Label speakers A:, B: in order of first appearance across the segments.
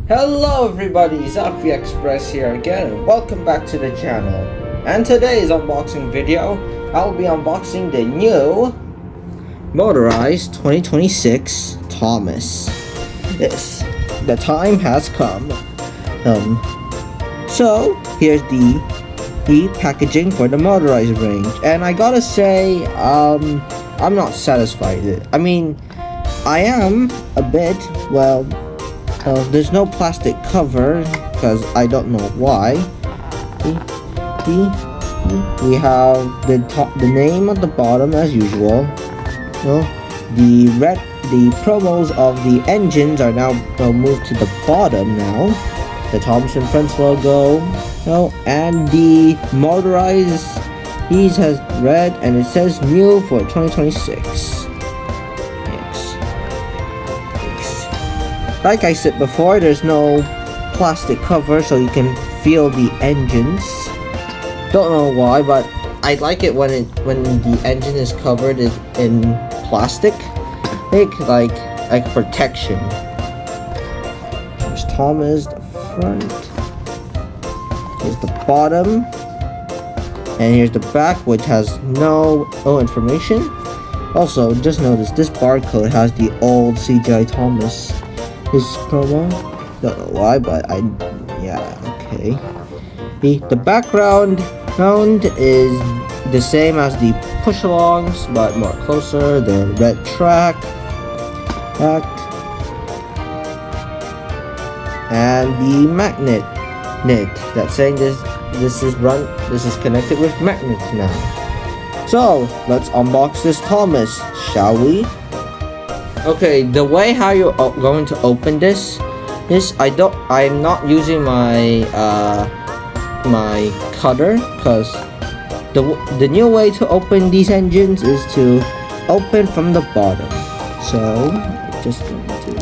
A: Hello everybody, Zafi Express here again and welcome back to the channel. And today's unboxing video, I'll be unboxing the new Motorized 2026 Thomas. The time has come. So here's the packaging for the Motorized range, and I gotta say, I'm not satisfied. I mean, I am a bit, well, there's no plastic cover because I don't know why. We have the name at the bottom as usual. The promos of the engines are now moved to the bottom now. The Thompson Friends logo, and the Motorized, these has red and it says new for 2026. Like I said before, there's no plastic cover so you can feel the engines. Don't know why, but I like it when the engine is covered in plastic, like protection. Here's Thomas, the front. Here's the bottom, and here's the back, which has no information. Also, just notice this barcode has the old CGI Thomas. His promo, don't know why, but okay. The background is the same as the push-alongs, but more closer. The red track, and the magnet that's saying this is connected with magnets now. So let's unbox this Thomas, shall we? Okay, the way how you're going to open this is I'm not using my my cutter, because the new way to open these engines is to open from the bottom. So just going to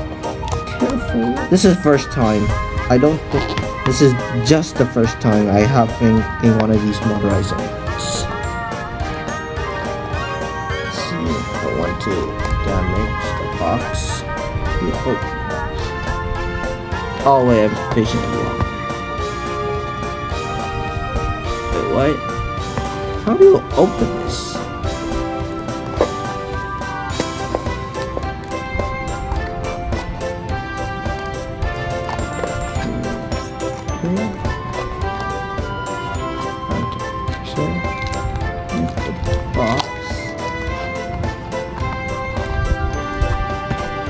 A: carefully. This is first time. I don't think this is just the first time I have in one of these motorized engines. Let's see if I want to damage the box. Oh wait, I'm facing it wrong. Wait, what? How do you open this? So the box.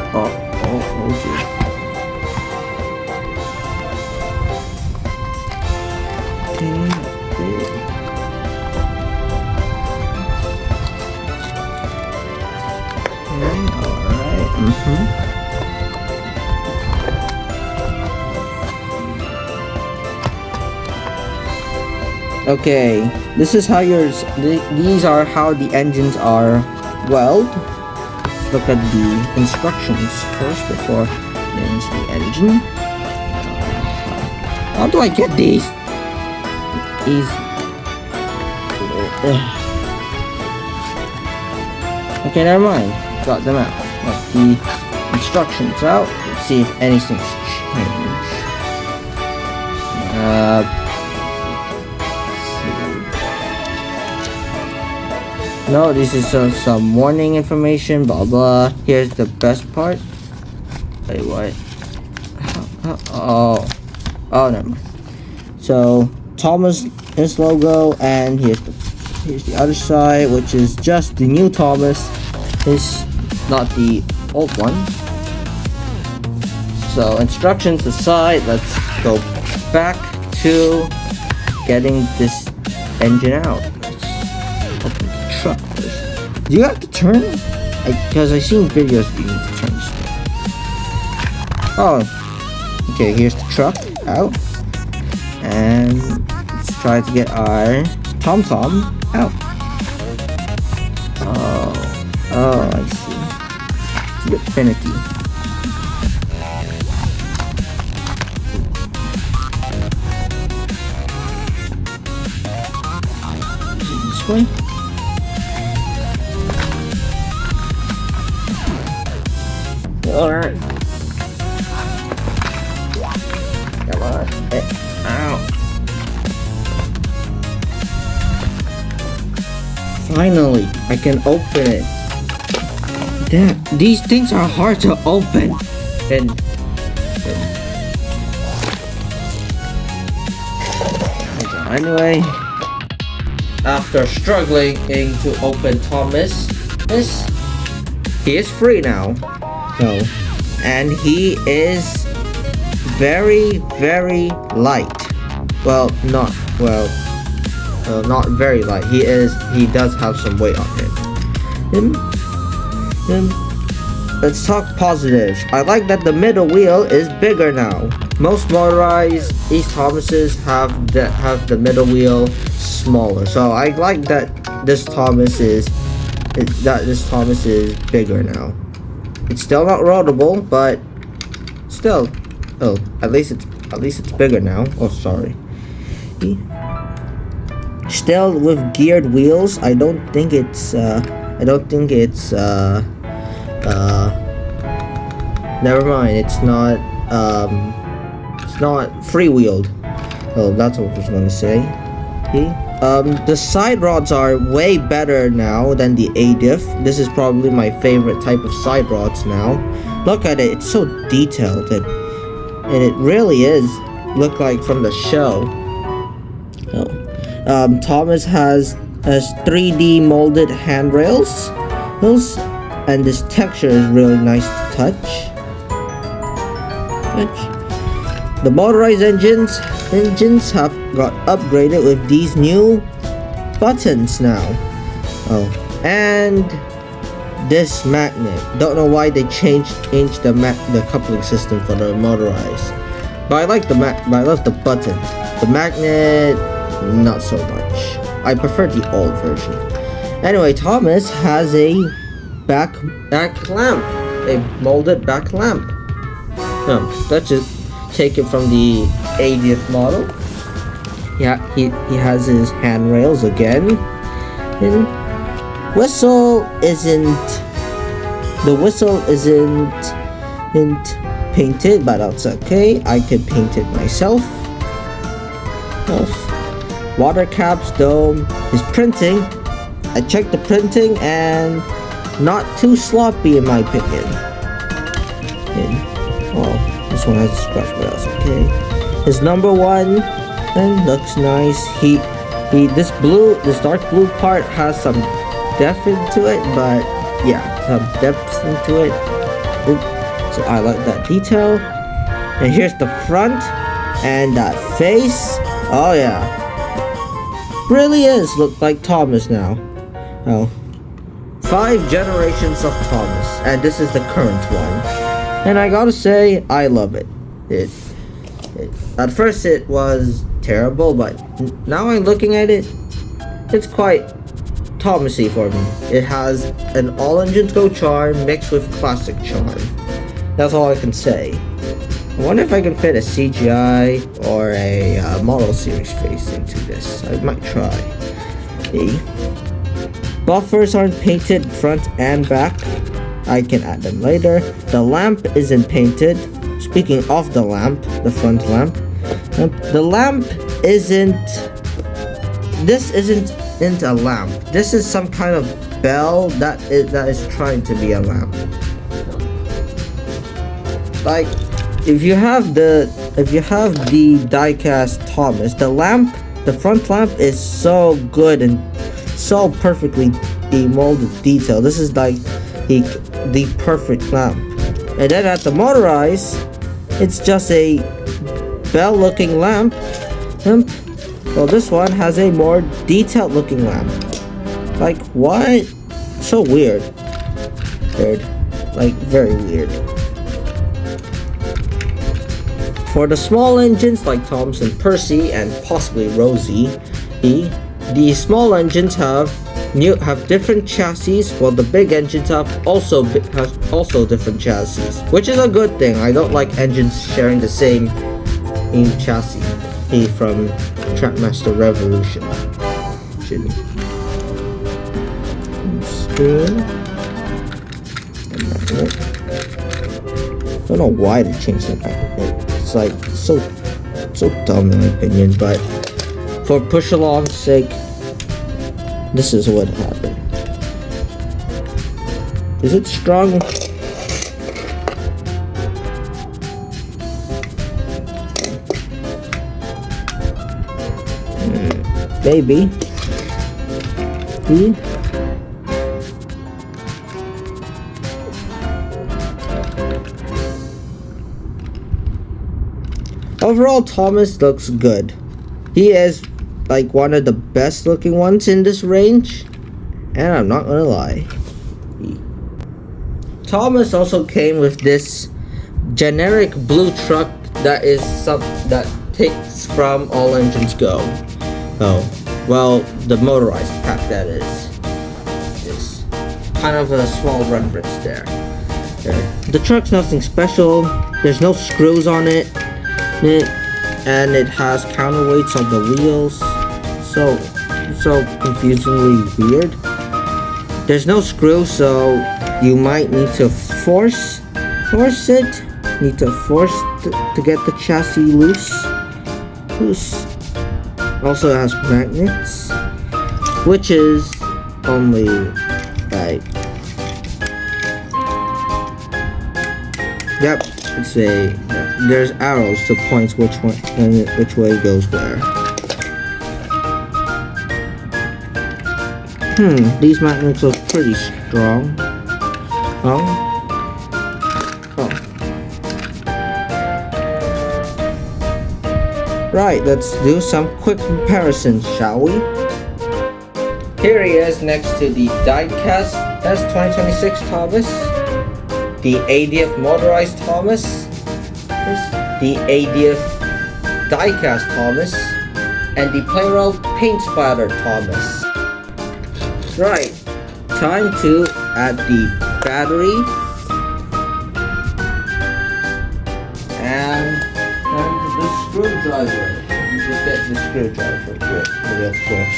A: Okay. Okay, this is how these are how the engines are weld. Let's look at the instructions first before into the engine. How do I get these? Okay, never mind. Got them out. Got the instructions out. Let's see if anything's changed. No, this is some warning information, blah blah. Here's the best part. Wait, what? Oh, never mind. So Thomas, his logo, and here's the other side, which is just the new Thomas. Is not the old one. So instructions aside, let's go back to getting this engine out. Open the truck first. Do you have to turn? Because I've seen videos you need to turn this thing. Oh, okay, here's the truck out. And let's try to get our TomTom out. Oh, I see. It's a bit finicky. This way. Alright. Ow. Finally, I can open it. Damn, these things are hard to open. And anyway, after struggling to open Thomas, he is free now. No, and he is very, very light. Well, not very light. He does have some weight on him. Let's talk positives. I like that the middle wheel is bigger now. Most motorized East Thomases have the middle wheel smaller. So I like that this Thomas is bigger now. It's still not roadable, but still, at least it's bigger now. Oh, sorry. Still with geared wheels. I don't think it's never mind. It's not freewheeled. Oh, that's what I was gonna say. The side rods are way better now than the A-diff. This is probably my favorite type of side rods now. Look at it, it's so detailed and it really is look like from the show. Thomas has 3D molded handrails. And this texture is really nice to touch. The motorized engines have got upgraded with these new buttons now. Oh, and this magnet. Don't know why they changed the coupling system for the motorized. But I like I love the button. The magnet, not so much. I prefer the old version. Anyway, Thomas has a back lamp, a molded back lamp. Let's just take it from the 80th model. Yeah, he has his handrails again. And the whistle isn't painted, but that's okay. I could paint it myself. Water caps dome is printing. I checked the printing and not too sloppy in my opinion. This one has a scratch, but that's okay. His number one and looks nice. This dark blue part has some depth into it, but yeah, some depth into it. So I like that detail. And here's the front and that face. Oh yeah, really is look like Thomas now. 5 generations of Thomas, and this is the current one. And I gotta say, I love it. At first it was terrible, but now I'm looking at it, it's quite Thomasy for me. It has an all-engines go charm mixed with classic charm. That's all I can say. I wonder if I can fit a CGI or a model series face into this. I might try. Buffers aren't painted front and back. I can add them later. The lamp isn't painted. Speaking of the lamp, the front lamp, the lamp isn't. This isn't a lamp. This is some kind of bell that is trying to be a lamp. Like, if you have the die-cast Thomas, the front lamp is so good and so perfectly molded detail. This is like the perfect lamp. And then at the motorized, it's just a bell looking lamp. Well, this one has a more detailed looking lamp. Like, what? So weird. Like, very weird. For the small engines like Thompson, Percy, and possibly Rosie, the small engines have different chassis, while the big engines have also different chassis, which is a good thing. I don't like engines sharing the same chassis from Trackmaster Revolution. I don't know why they changed the magnet. It's like so So dumb in my opinion, but for push along's sake, this is what happened. Is it strong? Maybe. Overall, Thomas looks good. He is like one of the best looking ones in this range, and I'm not gonna lie. Thomas also came with this generic blue truck that is that takes from All Engines Go. Oh, well, the motorized pack that is kind of a small reference there. The truck's nothing special. There's no screws on it, and it has counterweights on the wheels. So confusingly weird. There's no screw, so you might need to force it. Need to force to get the chassis loose. Also has magnets, which is only like, yep, there's arrows to point which way goes where. These magnets look pretty strong. Oh. Right, let's do some quick comparisons, shall we? Here he is next to the diecast S2026 Thomas, the ADF motorized Thomas, the ADF diecast Thomas, and the Playrel paint splatter Thomas. Right, time to add the battery and the screwdriver. You just get the screwdriver real quick.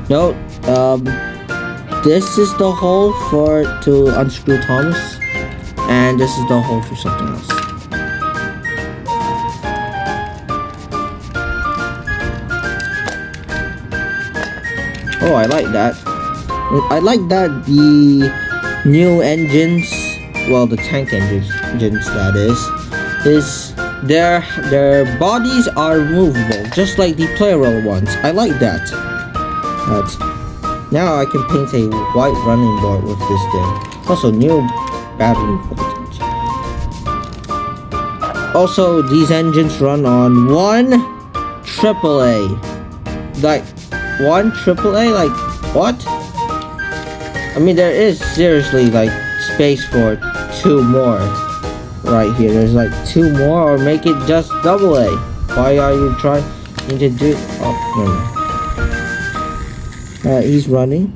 A: Note, this is the hole to unscrew Thomas, and this is the hole for something else. Oh, I like that. I like that the new engines, well, the tank engines that is their bodies are removable, just like the Playrel ones. I like that. Now I can paint a white running board with this thing. Also, new battery voltage. Also, these engines run on one AAA. Like, one AAA? Like, what? I mean, there is seriously, like, space for 2 more. Right here, there's like 2 more, or make it just AA. Why are you trying to do... Oh, no. He's running.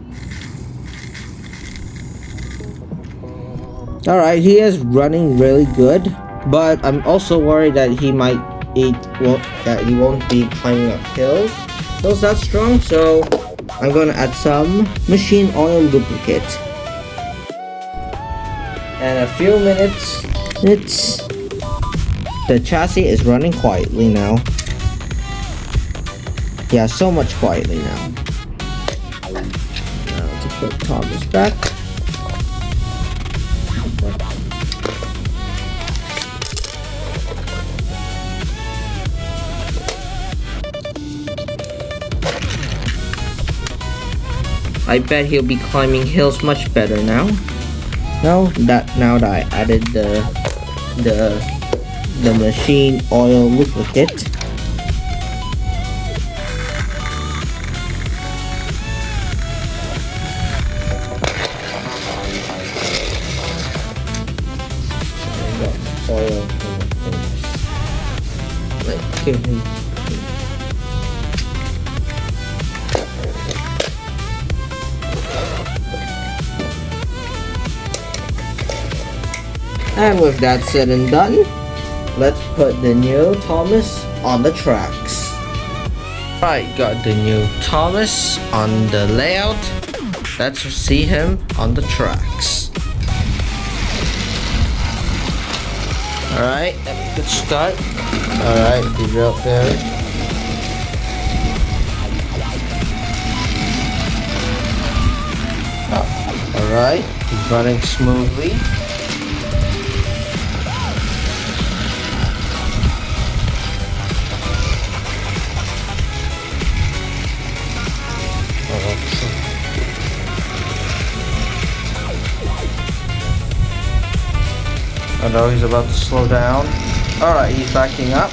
A: Alright, he is running really good, but I'm also worried that he won't be climbing up hills. Those that strong, so I'm gonna add some machine oil lubricant. And a few minutes, the chassis is running quietly now. Yeah, so much quietly now. Now to put Thomas back. I bet he'll be climbing hills much better now. Now that I added the machine oil lubricant. Oil And with that said and done, let's put the new Thomas on the tracks. Right, got the new Thomas on the layout. Let's see him on the tracks. Alright, good start. Alright, he's out there. Oh, alright, he's running smoothly. I know he's about to slow down. Alright, he's backing up.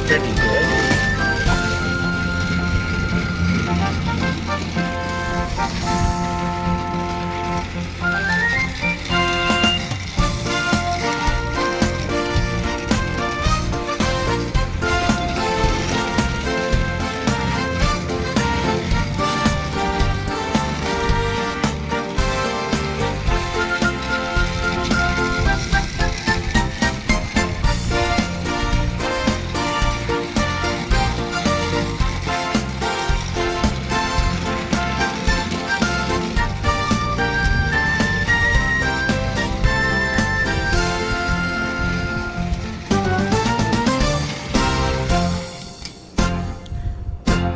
A: Pretty good.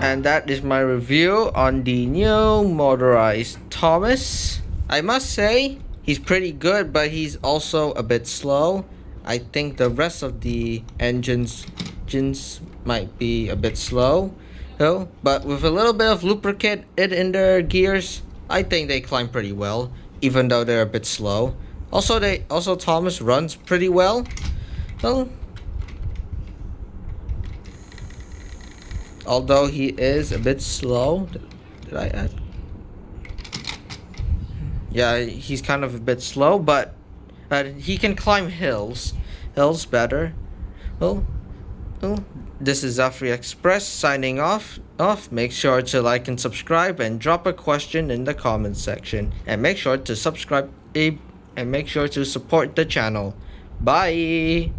A: And that is my review on the new motorized Thomas. I must say, he's pretty good, but he's also a bit slow. I think the rest of the engines might be a bit slow, though. But with a little bit of lubricant in their gears, I think they climb pretty well, even though they're a bit slow. Also, Thomas runs pretty well. Well, although he is a bit slow. Did I add? Yeah, he's kind of a bit slow, but he can climb hills better. Well, this is Zafri Express signing off. Make sure to like and subscribe and drop a question in the comments section. And make sure to subscribe and make sure to support the channel. Bye!